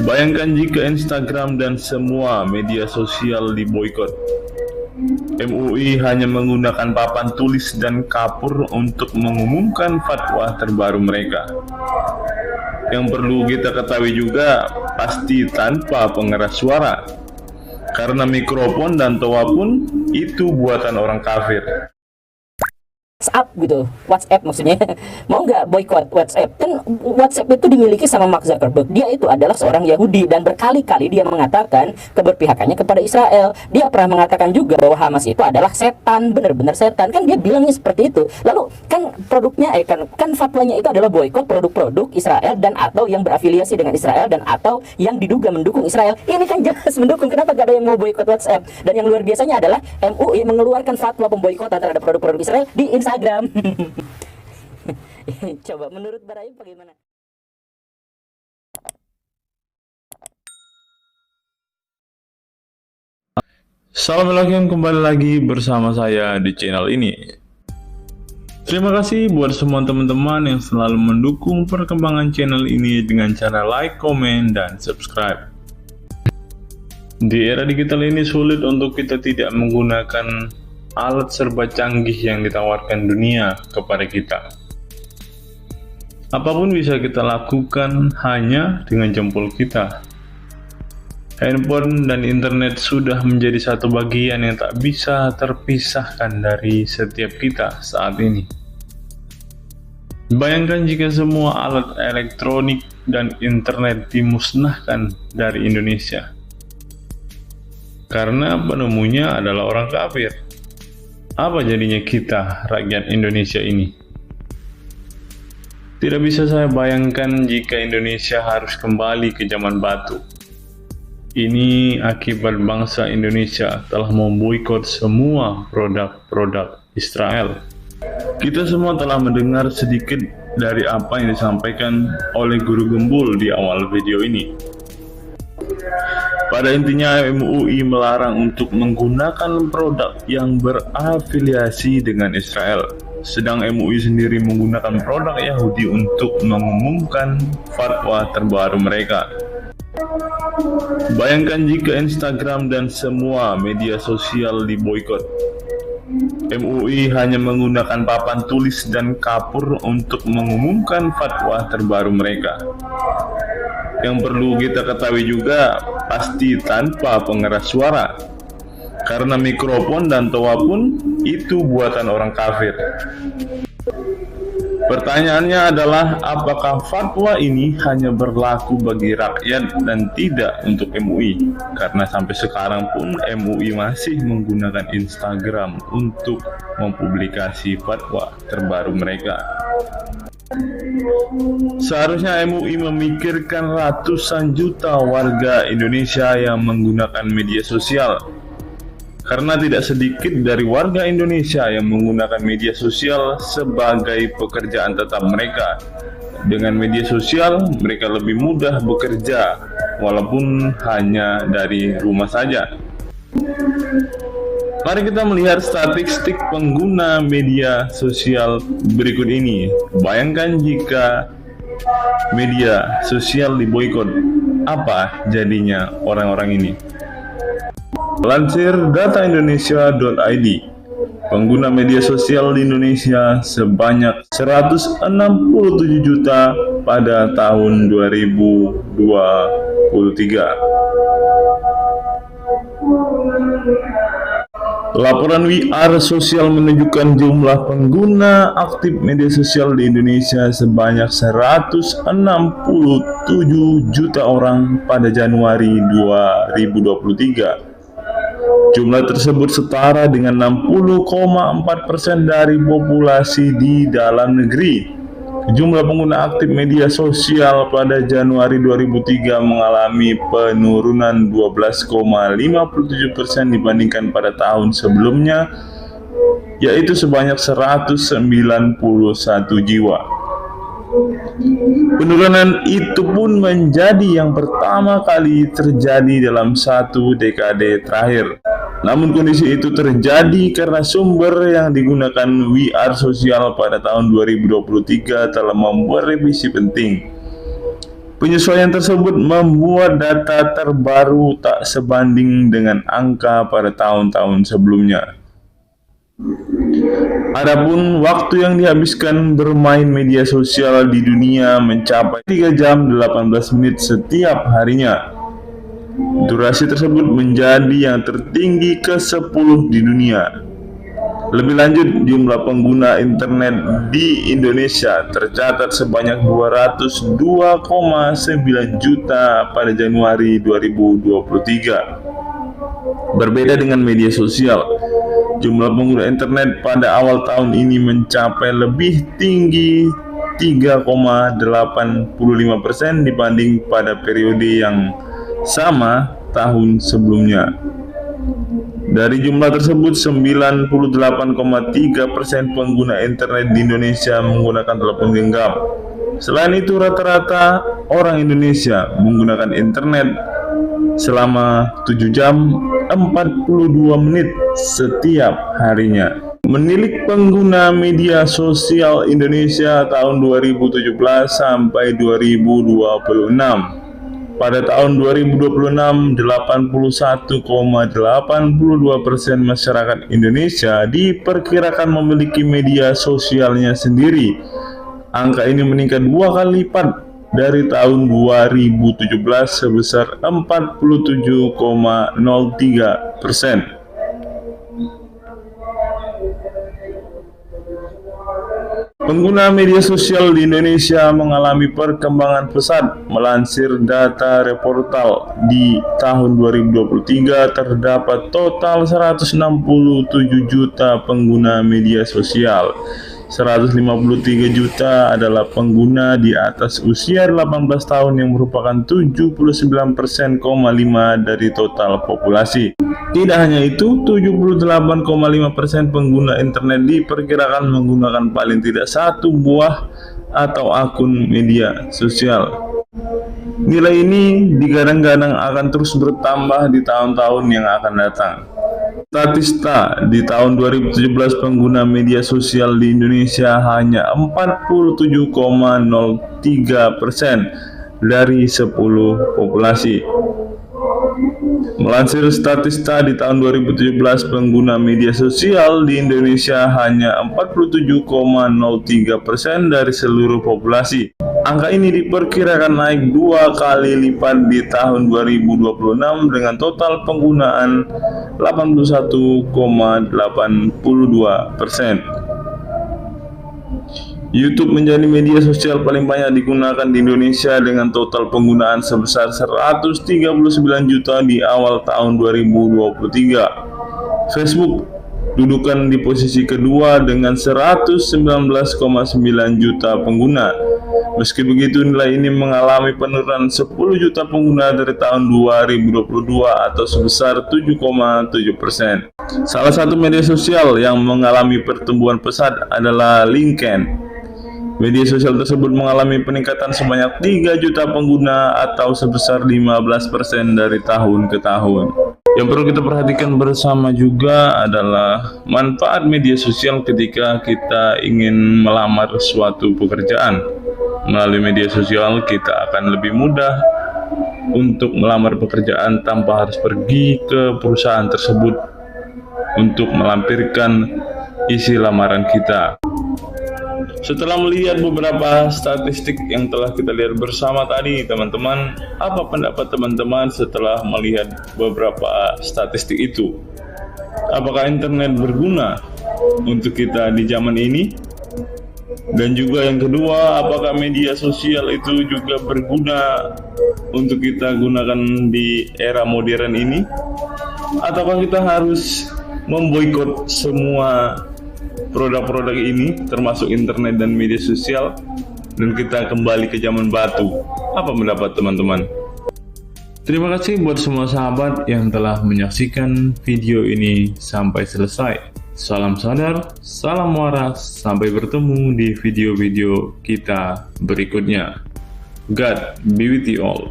Bayangkan jika Instagram dan semua media sosial diboikot. MUI hanya menggunakan papan tulis dan kapur untuk mengumumkan fatwa terbaru mereka. Yang perlu kita ketahui juga, pasti tanpa pengeras suara, karena mikrofon dan toa pun itu buatan orang kafir. WhatsApp gitu, WhatsApp maksudnya. Mau nggak boykot WhatsApp? Kan WhatsApp itu dimiliki sama Mark Zuckerberg. Dia itu adalah seorang Yahudi dan berkali-kali dia mengatakan keberpihakannya kepada Israel. Dia pernah mengatakan juga bahwa Hamas itu adalah setan, benar-benar setan. Kan dia bilangnya seperti itu. Lalu kan produknya kan fatwanya itu adalah boykot produk-produk Israel dan atau yang berafiliasi dengan Israel dan atau yang diduga mendukung Israel. Ini kan jelas mendukung. Kenapa gak ada yang mau boykot WhatsApp? Dan yang luar biasanya adalah MUI mengeluarkan fatwa pemboikotan terhadap produk-produk Israel di Instagram. Coba menurut Baraim bagaimana? Assalamualaikum, kembali lagi bersama saya di channel ini. Terima kasih buat semua teman-teman yang selalu mendukung perkembangan channel ini dengan cara like, komen, dan subscribe. Di era digital ini sulit untuk kita tidak menggunakan alat serba canggih yang ditawarkan dunia kepada kita. Apapun bisa kita lakukan hanya dengan jempol kita. Handphone dan internet sudah menjadi satu bagian yang tak bisa terpisahkan dari setiap kita saat ini. Bayangkan jika semua alat elektronik dan internet dimusnahkan dari Indonesia, karena penemunya adalah orang kafir. Apa jadinya kita, rakyat Indonesia ini? Tidak bisa saya bayangkan jika Indonesia harus kembali ke zaman batu. Ini akibat bangsa Indonesia telah memboikot semua produk-produk Israel. Kita semua telah mendengar sedikit dari apa yang disampaikan oleh Guru Gembul di awal video ini. Pada intinya, MUI melarang untuk menggunakan produk yang berafiliasi dengan Israel, sedang MUI sendiri menggunakan produk Yahudi untuk mengumumkan fatwa terbaru mereka. Bayangkan jika Instagram dan semua media sosial diboikot. MUI hanya menggunakan papan tulis dan kapur untuk mengumumkan fatwa terbaru mereka. Yang perlu kita ketahui juga, pasti tanpa pengeras suara, karena mikrofon dan toa pun itu buatan orang kafir. Pertanyaannya adalah, apakah fatwa ini hanya berlaku bagi rakyat dan tidak untuk MUI? Karena sampai sekarang pun MUI masih menggunakan Instagram untuk mempublikasi fatwa terbaru mereka. Seharusnya MUI memikirkan ratusan juta warga Indonesia yang menggunakan media sosial. Karena tidak sedikit dari warga Indonesia yang menggunakan media sosial sebagai pekerjaan tetap mereka. Dengan media sosial, mereka lebih mudah bekerja, walaupun hanya dari rumah saja. Mari kita melihat statistik pengguna media sosial berikut ini. Bayangkan jika media sosial diboikot, apa jadinya orang-orang ini? Lansir dataindonesia.id, pengguna media sosial di Indonesia sebanyak 167 juta pada tahun 2023. Laporan WIAR Sosial menunjukkan jumlah pengguna aktif media sosial di Indonesia sebanyak 167 juta orang pada Januari 2023. Jumlah tersebut setara dengan 60,4% dari populasi di dalam negeri. Jumlah pengguna aktif media sosial pada Januari 2003 mengalami penurunan 12,57% dibandingkan pada tahun sebelumnya, yaitu sebanyak 191 jiwa. Penurunan itu pun menjadi yang pertama kali terjadi dalam satu dekade terakhir. Namun kondisi itu terjadi karena sumber yang digunakan WIAR Sosial pada tahun 2023 telah membuat revisi penting. Penyesuaian tersebut membuat data terbaru tak sebanding dengan angka pada tahun-tahun sebelumnya. Adapun waktu yang dihabiskan bermain media sosial di dunia mencapai 3 jam 18 menit setiap harinya. Durasi tersebut menjadi yang tertinggi ke-10 di dunia. Lebih lanjut, jumlah pengguna internet di Indonesia tercatat sebanyak 202,9 juta pada Januari 2023. Berbeda dengan media sosial, jumlah pengguna internet pada awal tahun ini mencapai lebih tinggi 3,85% dibanding pada periode yang sama tahun sebelumnya. Dari jumlah tersebut, 98,3% pengguna internet di Indonesia menggunakan telepon genggam. Selain itu, rata-rata orang Indonesia menggunakan internet selama 7 jam 42 menit setiap harinya. Menilik pengguna media sosial Indonesia tahun 2017 sampai 2026. Pada tahun 2026, 81,82% masyarakat Indonesia diperkirakan memiliki media sosialnya sendiri. Angka ini meningkat 2 kali lipat dari tahun 2017 sebesar 47,03%. Pengguna media sosial di Indonesia mengalami perkembangan pesat. Melansir data Reportal, di tahun 2023 terdapat total 167 juta pengguna media sosial. 153 juta adalah pengguna di atas usia 18 tahun yang merupakan 79,5% dari total populasi. Tidak hanya itu, 78,5% pengguna internet diperkirakan menggunakan paling tidak satu buah atau akun media sosial. Nilai ini digadang-gadang akan terus bertambah di tahun-tahun yang akan datang. Statista, di tahun 2017 pengguna media sosial di Indonesia hanya 47,03% dari 10 populasi. Melansir Statista, di tahun 2017 pengguna media sosial di Indonesia hanya 47,03% dari seluruh populasi. Angka ini diperkirakan naik 2 kali lipat di tahun 2026 dengan total penggunaan 81,82%. YouTube menjadi media sosial paling banyak digunakan di Indonesia dengan total penggunaan sebesar 139 juta di awal tahun 2023. Facebook dudukan di posisi kedua dengan 119,9 juta pengguna. Meski begitu, nilai ini mengalami penurunan 10 juta pengguna dari tahun 2022 atau sebesar 7,7%. Salah satu media sosial yang mengalami pertumbuhan pesat adalah LinkedIn. Media sosial tersebut mengalami peningkatan sebanyak 3 juta pengguna atau sebesar 15% dari tahun ke tahun. Yang perlu kita perhatikan bersama juga adalah manfaat media sosial ketika kita ingin melamar suatu pekerjaan. Melalui media sosial kita akan lebih mudah untuk melamar pekerjaan tanpa harus pergi ke perusahaan tersebut untuk melampirkan isi lamaran kita. Setelah melihat beberapa statistik yang telah kita lihat bersama tadi, teman-teman, apa pendapat teman-teman setelah melihat beberapa statistik itu? Apakah internet berguna untuk kita di zaman ini? Dan juga yang kedua, apakah media sosial itu juga berguna untuk kita gunakan di era modern ini? Ataukah kita harus memboikot semua produk-produk ini, termasuk internet dan media sosial, dan kita kembali ke zaman batu? Apa pendapat teman-teman? Terima kasih buat semua sahabat yang telah menyaksikan video ini sampai selesai. Salam sadar, salam waras, sampai bertemu di video-video kita berikutnya. God be with you all.